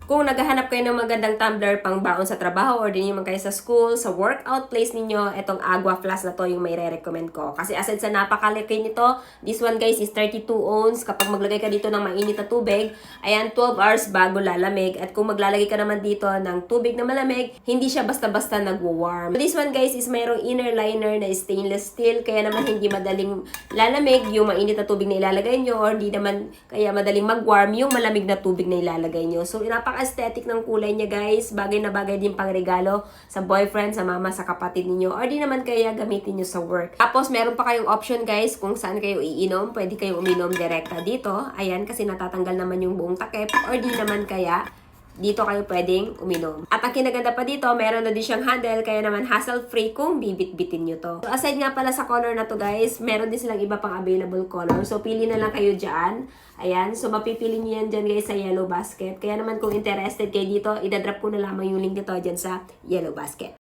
Kung naghahanap kayo ng magandang tumbler pang baon sa trabaho or din naman kayo sa school, sa workout place ninyo, itong Agua Flask na to yung may re-recommend ko. Kasi aside sa napakalaki nito, this one guys is 32 ounce. Kapag maglagay ka dito ng mainit na tubig, ayan, 12 hours bago lalamig. At kung maglalagay ka naman dito ng tubig na malamig, hindi siya basta-basta nagwo-warm. This one guys is mayroong inner liner na stainless steel, kaya naman hindi madaling lalamig yung mainit na tubig na ilalagay nyo or di naman kaya madaling mag-warm yung malamig na tubig na ilalagay nyo. So, aesthetic ng kulay niya guys. Bagay na bagay din pang regalo sa boyfriend, sa mama, sa kapatid ninyo. Or di naman kaya gamitin nyo sa work. Tapos meron pa kayong option guys kung saan kayo iinom. Pwede kayong uminom direkta dito. Ayan, kasi natatanggal naman yung buong takip. Or di naman kaya dito kayo pwedeng uminom. At ang kinaganda pa dito, meron na din siyang handle, kaya naman hassle-free kung bibit-bitin nyo to. So, aside nga pala sa color na to guys, meron din silang iba pang available color. So, pili na lang kayo dyan. Ayan, so mapipili nyo yan dyan guys sa Yellow Basket. Kaya naman kung interested kayo dito, idadrop ko na lamang yung link nito dyan sa Yellow Basket.